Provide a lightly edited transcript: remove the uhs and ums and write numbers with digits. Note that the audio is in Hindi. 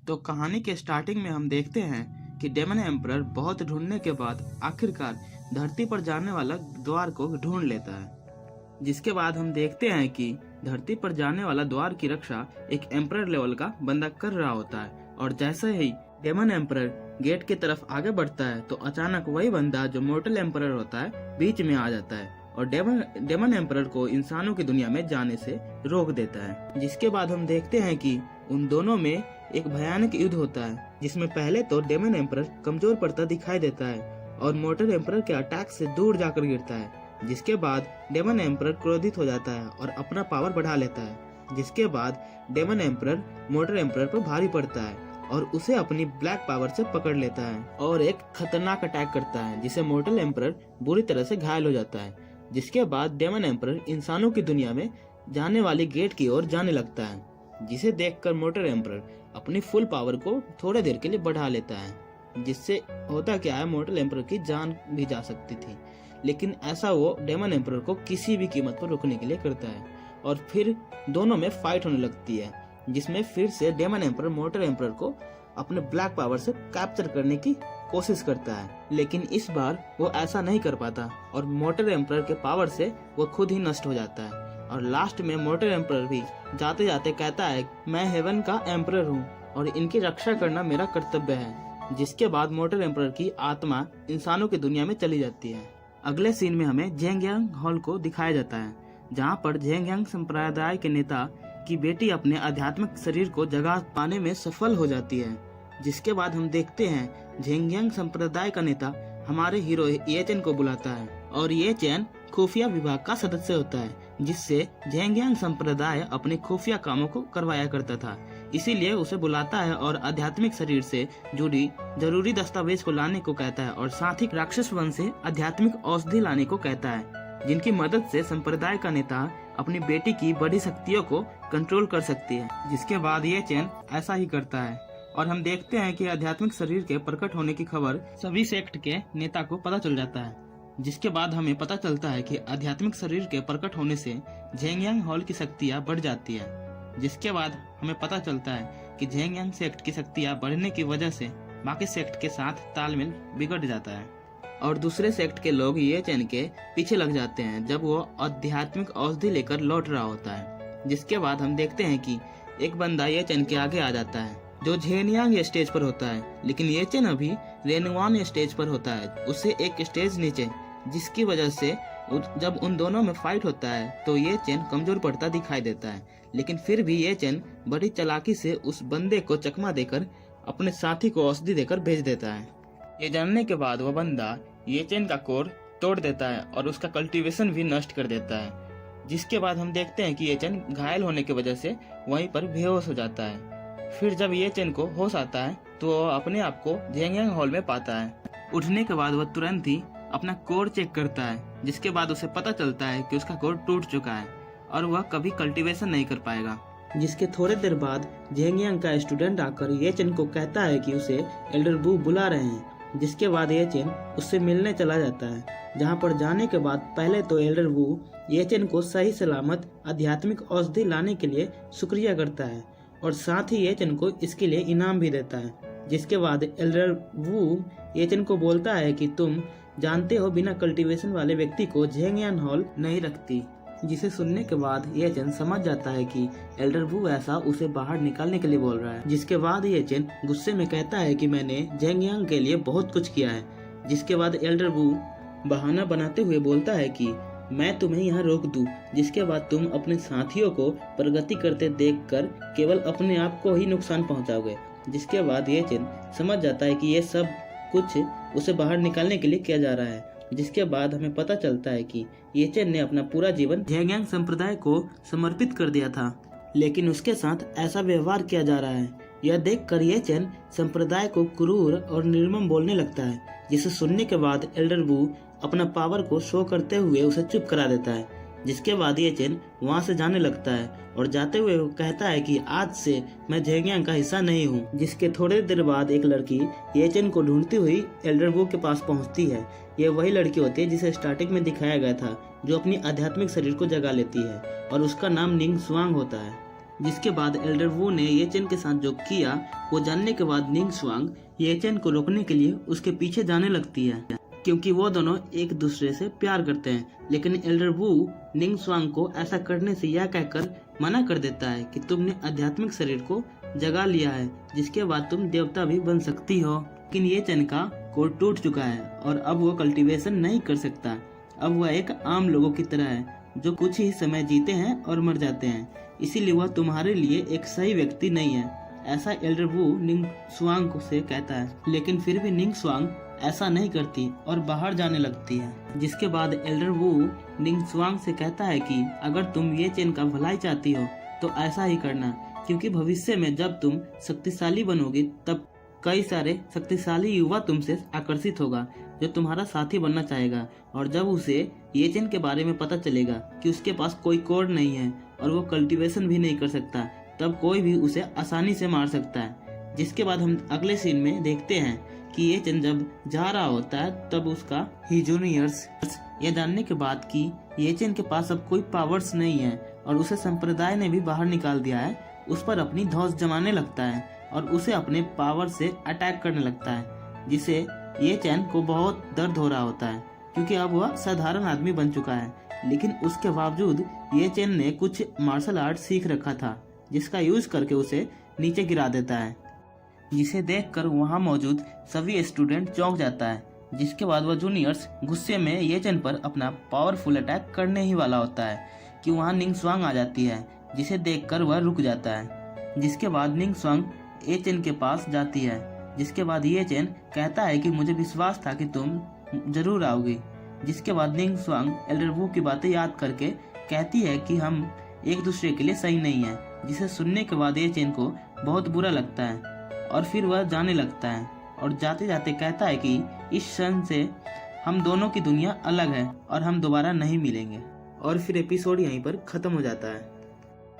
तो कहानी के स्टार्टिंग में हम देखते हैं कि डेमन एम्परर बहुत ढूंढने के बाद आखिरकार धरती पर जाने वाला द्वार को ढूंढ लेता है। जिसके बाद हम देखते हैं कि धरती पर जाने वाला द्वार की रक्षा एक एम्परर लेवल का बंदा कर रहा होता है। और जैसे ही डेमन एम्परर गेट की तरफ आगे बढ़ता है तो अचानक वही बंदा जो मोर्टल एम्परर होता है बीच में आ जाता है और डेमन एम्परर को इंसानों की दुनिया में जाने से रोक देता है। जिसके बाद हम देखते हैं कि उन दोनों में एक भयानक युद्ध होता है, जिसमें पहले तो डेमन एम्परर कमजोर पड़ता दिखाई देता है और मोर्टल एम्परर के अटैक से दूर जाकर गिरता है। जिसके बाद डेमन एम्परर क्रोधित हो जाता है और अपना पावर बढ़ा लेता है। जिसके बाद डेमन एम्परर मोर्टल एम्परर पर भारी पड़ता है और उसे अपनी ब्लैक पावर से पकड़ लेता है और एक खतरनाक अटैक करता है, जिसे मोर्टल एम्परर बुरी तरह से घायल हो जाता है। जिसके बाद डेमन एम्परर इंसानों की दुनिया में जाने वाली गेट की ओर जाने लगता है, जिसे देखकर मोर्टल एम्परर अपनी फुल पावर को थोड़े देर के लिए बढ़ा लेता है। जिससे होता क्या है, मोर्टल एम्परर की जान भी जा सकती थी, लेकिन ऐसा वो डेमन एम्परर को किसी भी कीमत पर रोकने के लिए करता है और फिर दोनों में फाइट होने लगती है, जिसमें फिर से डेमन एम्परर मोर्टल एम्परर को अपने ब्लैक पावर से कैप्चर करने की कोशिश करता है। लेकिन इस बार वो ऐसा नहीं कर पाता और मोर्टल एम्परर के पावर से वो खुद ही नष्ट हो जाता है। और लास्ट में मोर्टल एम्परर भी जाते जाते कहता है, मैं हेवन का एम्परर हूँ और इनकी रक्षा करना मेरा कर्तव्य है। जिसके बाद मोर्टल एम्परर की आत्मा इंसानों की दुनिया में चली जाती है। अगले सीन में हमें जेंगयांग हॉल को दिखाया जाता है, जहाँ पर जेंगयांग संप्रदाय के नेता की बेटी अपने आध्यात्मिक शरीर को जगा पाने में सफल हो जाती है। जिसके बाद हम देखते हैं जेंगयांग संप्रदाय का नेता हमारे हीरो ये चेन को बुलाता है और ये चेन खुफिया विभाग का सदस्य होता है, जिससे जेंगयांग संप्रदाय अपने खुफिया कामों को करवाया करता था। इसीलिए उसे बुलाता है और आध्यात्मिक शरीर से जुड़ी जरूरी दस्तावेज को लाने को कहता है और साथ ही राक्षस वन से आध्यात्मिक औषधि लाने को कहता है, जिनकी मदद से संप्रदाय का नेता अपनी बेटी की बड़ी शक्तियों को कंट्रोल कर सकती है। जिसके बाद ये चेन ऐसा ही करता है और हम देखते हैं कि आध्यात्मिक शरीर के प्रकट होने की खबर सभी सेक्ट के नेता को पता चल जाता है। जिसके बाद हमें पता चलता है कि आध्यात्मिक शरीर के प्रकट होने से जेंगयांग हॉल की शक्तियाँ बढ़ जाती है। जिसके बाद हमें पता चलता है कि जेंगयांग सेक्ट की शक्तियाँ बढ़ने की वजह से बाकी सेक्ट के साथ तालमेल बिगड़ जाता है और दूसरे सेक्ट के लोग ये चेन के पीछे लग जाते हैं जब वो आध्यात्मिक औषधि लेकर लौट रहा होता है। जिसके बाद हम देखते हैं कि एक बंदा ये चेन के आगे आ जाता है जो झेनियांग स्टेज पर होता है, लेकिन ये चेन अभी रेनवान स्टेज पर होता है, उससे एक स्टेज नीचे। जिसकी वजह से जब उन दोनों में फाइट होता है तो ये चेन कमजोर पड़ता दिखाई देता है, लेकिन फिर भी ये चेन बड़ी चालाकी से उस बंदे को चकमा देकर अपने साथी को औषधि देकर भेज देता है। ये जानने के बाद वह बंदा ये चेन का कोर तोड़ देता है और उसका कल्टीवेशन भी नष्ट कर देता है। जिसके बाद हम देखते हैं कि ये चेन घायल होने की वजह से वहीं पर बेहोश हो जाता है। फिर जब ये चेन को होश आता है तो वह अपने आप को जेंगयांग हॉल में पाता है। उठने के बाद वह तुरंत ही अपना कोर चेक करता है, जिसके बाद उसे पता चलता है कि उसका कोर टूट चुका है और वह कभी कल्टीवेशन नहीं कर पाएगा। जिसके थोड़े देर बाद जेंगयांग का स्टूडेंट आकर ये चेन को कहता है कि उसे एल्डर वू बुला रहे हैं। जिसके बाद ये चेन उससे मिलने चला जाता है, जहां पर जाने के बाद पहले तो एल्डर वू ये चेन को सही सलामत आध्यात्मिक औषधि लाने के लिए शुक्रिया करता है और साथ ही ये चेन को इसके लिए इनाम भी देता है। जिसके बाद एल्डर वू ये चेन को बोलता है कि तुम जानते हो बिना कल्टीवेशन वाले व्यक्ति को जेंगयांग हॉल नहीं रखती। जिसे सुनने के बाद ये चेन समझ जाता है कि एल्डर वू ऐसा उसे बाहर निकालने के लिए बोल रहा है। जिसके बाद ये चेन गुस्से में कहता है कि मैंने जेंगयांग के लिए बहुत कुछ किया है। जिसके बाद एल्डर वू बहाना बनाते हुए बोलता है कि मैं तुम्हें यहाँ रोक दूं, जिसके बाद तुम अपने साथियों को प्रगति करते देखकर केवल अपने आप को ही नुकसान पहुँचाओगे। जिसके बाद ये चेन समझ जाता है कि ये सब कुछ उसे बाहर निकालने के लिए किया जा रहा है। जिसके बाद हमें पता चलता है कि ये चेन ने अपना पूरा जीवन जेंगयांग संप्रदाय को समर्पित कर दिया था, लेकिन उसके साथ ऐसा व्यवहार किया जा रहा है। यह देखकर ये चेन संप्रदाय को क्रूर और निर्मम बोलने लगता है, जिसे सुनने के बाद एल्डर वू अपना पावर को शो करते हुए उसे चुप करा देता है। जिसके बाद ये चेन वहाँ से जाने लगता है और जाते हुए वो कहता है कि आज से मैं जेंगयांग का हिस्सा नहीं हूँ। जिसके थोड़े देर बाद एक लड़की ये चेन को ढूंढती हुई एल्डर वू के पास पहुँचती है। ये वही लड़की होती है जिसे स्टार्टिंग में दिखाया गया था, जो अपनी आध्यात्मिक शरीर को जगा लेती है और उसका नाम निंग स्वांग होता है। जिसके बाद एल्डर वू ने ये चेन के साथ जो किया वो जानने के बाद निंग स्वांग ये चेन को रोकने के लिए उसके पीछे जाने लगती है, क्योंकि वो दोनों एक दूसरे से प्यार करते हैं। लेकिन एल्डर वू निंग स्वांग को ऐसा करने से यह कहकर मना कर देता है कि तुमने आध्यात्मिक शरीर को जगा लिया है, जिसके बाद तुम देवता भी बन सकती हो। लेकिन ये चेन का कोड टूट चुका है और अब वो कल्टीवेशन नहीं कर सकता। अब वह एक आम लोगों की तरह है जो कुछ ही समय जीते हैं और मर जाते हैं, इसीलिए वह तुम्हारे लिए एक सही व्यक्ति नहीं है, ऐसा एल्डर वू निंग स्वांग से कहता है। लेकिन फिर भी निंग स्वांग ऐसा नहीं करती और बाहर जाने लगती है। जिसके बाद एल्डर वू निंग स्वांग से कहता है कि अगर तुम ये चेन का भलाई चाहती हो तो ऐसा ही करना, क्योंकि भविष्य में जब तुम शक्तिशाली बनोगी तब कई सारे शक्तिशाली युवा तुमसे आकर्षित होगा जो तुम्हारा साथी बनना चाहेगा, और जब उसे ये चेन के बारे में पता चलेगा कि उसके पास कोई कोड नहीं है और वो कल्टीवेशन भी नहीं कर सकता, तब कोई भी उसे आसानी से मार सकता है। जिसके बाद हम अगले सीन में देखते हैं कि ये चेन जब जा रहा होता है तब उसका ही जूनियर्स ये जानने के बाद कि ये चेन के पास अब कोई पावर्स नहीं है और उसे संप्रदाय ने भी बाहर निकाल दिया है, उस पर अपनी धौंस जमाने लगता है और उसे अपने पावर से अटैक करने लगता है, जिसे ये चेन को बहुत दर्द हो रहा होता है क्योंकि अब वह साधारण आदमी बन चुका है। लेकिन उसके बावजूद ये चेन ने कुछ मार्शल आर्ट सीख रखा था जिसका यूज करके उसे नीचे गिरा देता है, जिसे देखकर वहां मौजूद सभी स्टूडेंट चौंक जाता है। जिसके बाद वह जूनियर्स गुस्से में ये चेन पर अपना पावरफुल अटैक करने ही वाला होता है कि वहां निंग स्वांग आ जाती है, जिसे देखकर वह रुक जाता है। जिसके बाद निंग स्वांग ये चेन के पास जाती है, जिसके बाद ये चेन कहता है कि मुझे विश्वास था कि तुम जरूर आओगी। जिसके बाद निंग स्वांग एल्डर वू की बातें याद करके कहती है कि हम एक दूसरे के लिए सही नहीं है, जिसे सुनने के बाद ये चेन को बहुत बुरा लगता है और फिर वह जाने लगता है और जाते जाते कहता है कि इस क्षण से हम दोनों की दुनिया अलग है और हम दोबारा नहीं मिलेंगे। और फिर एपिसोड यहीं पर खत्म हो जाता है।